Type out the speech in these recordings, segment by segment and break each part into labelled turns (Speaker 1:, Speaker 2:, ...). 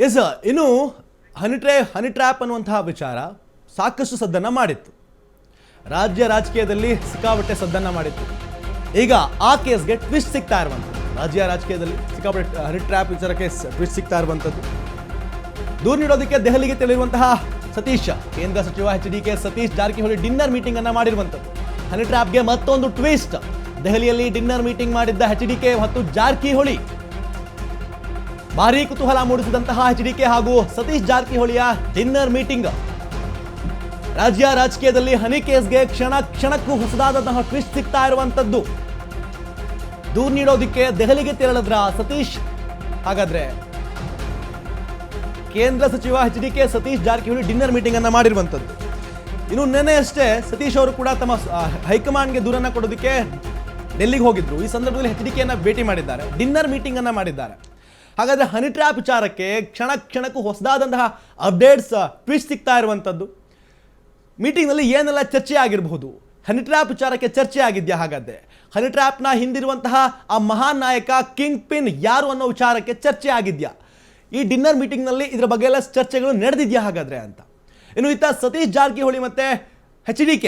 Speaker 1: S, ಇನ್ನು honey trap ಅನ್ನುವಂತಹ ವಿಚಾರ ಸಾಕಷ್ಟು ಸದ್ದನ್ನು ಮಾಡಿತ್ತು. ರಾಜ್ಯ ರಾಜಕೀಯದಲ್ಲಿ ಸಿಕ್ಕಾಪಟ್ಟೆ ಸದ್ದನ್ನು ಮಾಡಿತ್ತು. ಈಗ ಆ ಕೇಸ್ಗೆ ಟ್ವಿಸ್ಟ್ ಸಿಗ್ತಾ ಇರುವಂಥದ್ದು. ರಾಜ್ಯ ರಾಜಕೀಯದಲ್ಲಿ ಸಿಕ್ಕಾಪಟ್ಟೆ ಹನಿ ಟ್ರ್ಯಾಪ್ ವಿಚಾರಕ್ಕೆ ಟ್ವಿಸ್ಟ್ ಸಿಗ್ತಾ ಇರುವಂಥದ್ದು. ದೂರು ನೀಡೋದಕ್ಕೆ ದೆಹಲಿಗೆ ತೆರಳಿರುವಂತಹ ಸತೀಶ್, ಕೇಂದ್ರ ಸಚಿವ HDK Satish Jarkiholi dinner meeting ಅನ್ನ ಮಾಡಿರುವಂಥದ್ದು. ಹನಿ ಟ್ರ್ಯಾಪ್ಗೆ ಮತ್ತೊಂದು ಟ್ವಿಸ್ಟ್. ದೆಹಲಿಯಲ್ಲಿ ಡಿನ್ನರ್ ಮೀಟಿಂಗ್ ಮಾಡಿದ್ದ HDK ಮತ್ತು ಜಾರಕಿಹೊಳಿ. ಭಾರೀ ಕುತೂಹಲ ಮೂಡಿಸಿದಂತಹ HDK ಹಾಗೂ ಸತೀಶ್ ಜಾರಕಿಹೊಳಿಯ ಡಿನ್ನರ್ ಮೀಟಿಂಗ್. ರಾಜ್ಯ ರಾಜಕೀಯದಲ್ಲಿ ಹನಿ ಕೇಸ್ಗೆ ಕ್ಷಣಕ್ಕೂ ಹೊಸದಾದಂತಹ ಟ್ವಿಸ್ಟ್ ಸಿಗ್ತಾ ಇರುವಂತದ್ದು. ದೂರು ನೀಡೋದಕ್ಕೆ ದೆಹಲಿಗೆ ತೆರಳಿದ್ರ ಸತೀಶ್. ಹಾಗಾದ್ರೆ ಕೇಂದ್ರ ಸಚಿವ HDK Satish Jarkiholi dinner meeting ಅನ್ನ ಮಾಡಿರುವಂತದ್ದು. ಇನ್ನು ನಿನ್ನೆ ಅಷ್ಟೇ ಸತೀಶ್ ಅವರು ಕೂಡ ತಮ್ಮ ಹೈಕಮಾಂಡ್ಗೆ ದೂರನ್ನ ಕೊಡೋದಕ್ಕೆ ಡೆಲ್ಲಿಗೆ ಹೋಗಿದ್ರು. ಈ ಸಂದರ್ಭದಲ್ಲಿ HDK ಅನ್ನ ಭೇಟಿ ಮಾಡಿದ್ದಾರೆ, ಡಿನ್ನರ್ ಮೀಟಿಂಗ್ ಅನ್ನ ಮಾಡಿದ್ದಾರೆ. ಹಾಗಾದ್ರೆ ಹನಿ ಟ್ರ್ಯಾಪ್ ವಿಚಾರಕ್ಕೆ ಕ್ಷಣಕ್ಕೂ ಹೊಸದಾದಂತಹ ಅಪ್ಡೇಟ್ಸ್, ಟ್ವಿಸ್ಟ್ ಸಿಗ್ತಾ ಇರುವಂಥದ್ದು. ಮೀಟಿಂಗ್ನಲ್ಲಿ ಏನೆಲ್ಲ ಚರ್ಚೆ ಆಗಿರಬಹುದು? ಹನಿ ಟ್ರ್ಯಾಪ್ ವಿಚಾರಕ್ಕೆ ಚರ್ಚೆ ಆಗಿದೆಯಾ? ಹಾಗಾದ್ರೆ ಹನಿ ಟ್ರ್ಯಾಪ್ನ ಹಿಂದಿರುವಂತಹ ಆ ಮಹಾನ್ ನಾಯಕ ಕಿಂಗ್ ಪಿನ್ ಯಾರು ಅನ್ನೋ ವಿಚಾರಕ್ಕೆ ಚರ್ಚೆ ಆಗಿದೆಯಾ? ಈ ಡಿನ್ನರ್ ಮೀಟಿಂಗ್ನಲ್ಲಿ ಇದರ ಬಗ್ಗೆ ಎಲ್ಲ ಚರ್ಚೆಗಳು ನಡೆದಿದೆಯಾ ಹಾಗಾದ್ರೆ ಅಂತ. ಇನ್ನು ಇತ್ತ ಸತೀಶ್ ಜಾರಕಿಹೊಳಿ ಮತ್ತೆ HDK,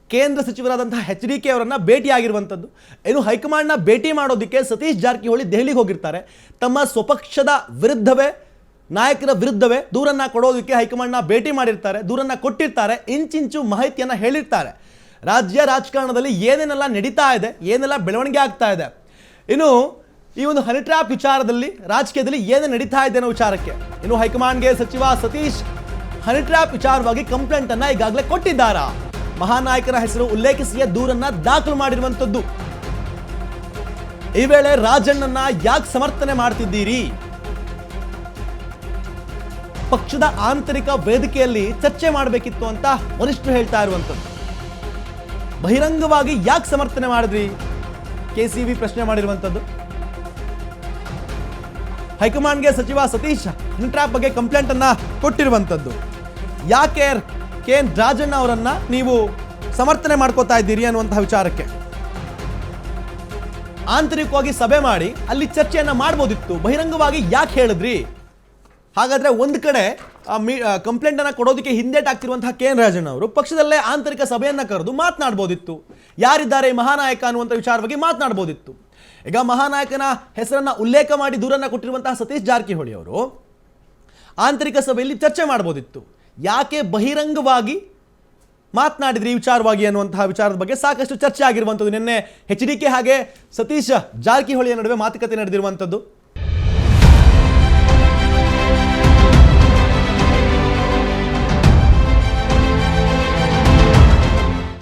Speaker 1: ಕೇಂದ್ರ ಸಚಿವರಾದಂತಹ HDK ಅವರನ್ನ ಭೇಟಿಯಾಗಿರುವಂಥದ್ದು. ಇನ್ನು ಹೈಕಮಾಂಡ್ನ ಭೇಟಿ ಮಾಡೋದಕ್ಕೆ ಸತೀಶ್ ಜಾರಕಿಹೊಳಿ ದೆಹಲಿಗೆ ಹೋಗಿರ್ತಾರೆ. ತಮ್ಮ ಸ್ವಪಕ್ಷದ ವಿರುದ್ಧವೇ, ನಾಯಕರ ವಿರುದ್ಧವೇ ದೂರನ್ನ ಕೊಡೋದಕ್ಕೆ ಹೈಕಮಾಂಡ್ನ ಭೇಟಿ ಮಾಡಿರ್ತಾರೆ, ದೂರನ್ನ ಕೊಟ್ಟಿರ್ತಾರೆ, ಇಂಚಿಂಚು ಮಾಹಿತಿಯನ್ನು ಹೇಳಿರ್ತಾರೆ. ರಾಜ್ಯ ರಾಜಕಾರಣದಲ್ಲಿ ಏನೇನೆಲ್ಲ ನಡೀತಾ ಇದೆ, ಏನೆಲ್ಲ ಬೆಳವಣಿಗೆ ಆಗ್ತಾ ಇದೆ, ಇನ್ನು ಈ ಒಂದು ಹನಿ ಟ್ರ್ಯಾಪ್ ವಿಚಾರದಲ್ಲಿ ರಾಜಕೀಯದಲ್ಲಿ ಏನೇ ನಡೀತಾ ಇದೆ ಅನ್ನೋ ವಿಚಾರಕ್ಕೆ ಇನ್ನು ಹೈಕಮಾಂಡ್ಗೆ ಸಚಿವ ಸತೀಶ್ ಹನಿ ಟ್ರ್ಯಾಪ್ ವಿಚಾರವಾಗಿ ಕಂಪ್ಲೇಂಟ್ ಅನ್ನ ಈಗಾಗಲೇ ಕೊಟ್ಟಿದ್ದಾರಾ? ಮಹಾನಾಯಕರ ಹೆಸರು ಉಲ್ಲೇಖಿಸಿಯೇ ದೂರನ್ನ ದಾಖಲು ಮಾಡಿರುವಂಥದ್ದು. ಈ ವೇಳೆ ರಾಜಣ್ಣನ್ನ ಯಾಕೆ ಸಮರ್ಥನೆ ಮಾಡ್ತಿದ್ದೀರಿ? ಪಕ್ಷದ ಆಂತರಿಕ ವೇದಿಕೆಯಲ್ಲಿ ಚರ್ಚೆ ಮಾಡಬೇಕಿತ್ತು ಅಂತ ವರಿಷ್ಠರು ಹೇಳ್ತಾ ಇರುವಂಥದ್ದು. ಬಹಿರಂಗವಾಗಿ ಯಾಕೆ ಸಮರ್ಥನೆ ಮಾಡಿದ್ರಿ? KCV ಪ್ರಶ್ನೆ ಮಾಡಿರುವಂಥದ್ದು. ಹೈಕಮಾಂಡ್ಗೆ ಸಚಿವ ಸತೀಶ್ ಹನಿ ಟ್ರ್ಯಾಪ್ ಬಗ್ಗೆ ಕಂಪ್ಲೇಂಟ್ ಅನ್ನ ಕೊಟ್ಟಿರುವಂಥದ್ದು. ಯಾಕೆ KN ರಾಜಣ್ಣ ಅವರನ್ನ ನೀವು ಸಮರ್ಥನೆ ಮಾಡ್ಕೋತಾ ಇದ್ದೀರಿ ಅನ್ನುವಂತಹ ವಿಚಾರಕ್ಕೆ ಆಂತರಿಕವಾಗಿ ಸಭೆ ಮಾಡಿ ಅಲ್ಲಿ ಚರ್ಚೆಯನ್ನ ಮಾಡ್ಬೋದಿತ್ತು. ಬಹಿರಂಗವಾಗಿ ಯಾಕೆ ಹೇಳಿದ್ರಿ? ಹಾಗಾದ್ರೆ ಒಂದು ಕಡೆ ಕಂಪ್ಲೇಂಟ್ ಅನ್ನ ಕೊಡೋದಕ್ಕೆ ಹಿಂದೇಟಾಗ್ತಿರುವಂತಹ KN ರಾಜಣ್ಣ ಅವರು ಪಕ್ಷದಲ್ಲೇ ಆಂತರಿಕ ಸಭೆಯನ್ನ ಕರೆದು ಮಾತನಾಡಬಹುದಿತ್ತು. ಯಾರಿದ್ದಾರೆ ಈ ಮಹಾನಾಯಕ ಅನ್ನುವಂಥ ವಿಚಾರವಾಗಿ ಮಾತನಾಡಬಹುದಿತ್ತು. ಈಗ ಮಹಾನಾಯಕನ ಹೆಸರನ್ನ ಉಲ್ಲೇಖ ಮಾಡಿ ದೂರನ್ನ ಕೊಟ್ಟಿರುವಂತಹ ಸತೀಶ್ ಜಾರಕಿಹೊಳಿ ಅವರು ಆಂತರಿಕ ಸಭೆಯಲ್ಲಿ ಚರ್ಚೆ ಮಾಡಬಹುದಿತ್ತು. ಯಾಕೆ ಬಹಿರಂಗವಾಗಿ ಮಾತನಾಡಿದ್ರಿ ಈ ವಿಚಾರವಾಗಿ ಅನ್ನುವಂತಹ ವಿಚಾರದ ಬಗ್ಗೆ ಸಾಕಷ್ಟು ಚರ್ಚೆ ಆಗಿರುವಂಥದ್ದು. ನಿನ್ನೆ HDK ಹಾಗೆ ಸತೀಶ್ ಜಾರಕಿಹೊಳಿಯ ನಡುವೆ ಮಾತುಕತೆ ನಡೆದಿರುವಂಥದ್ದು.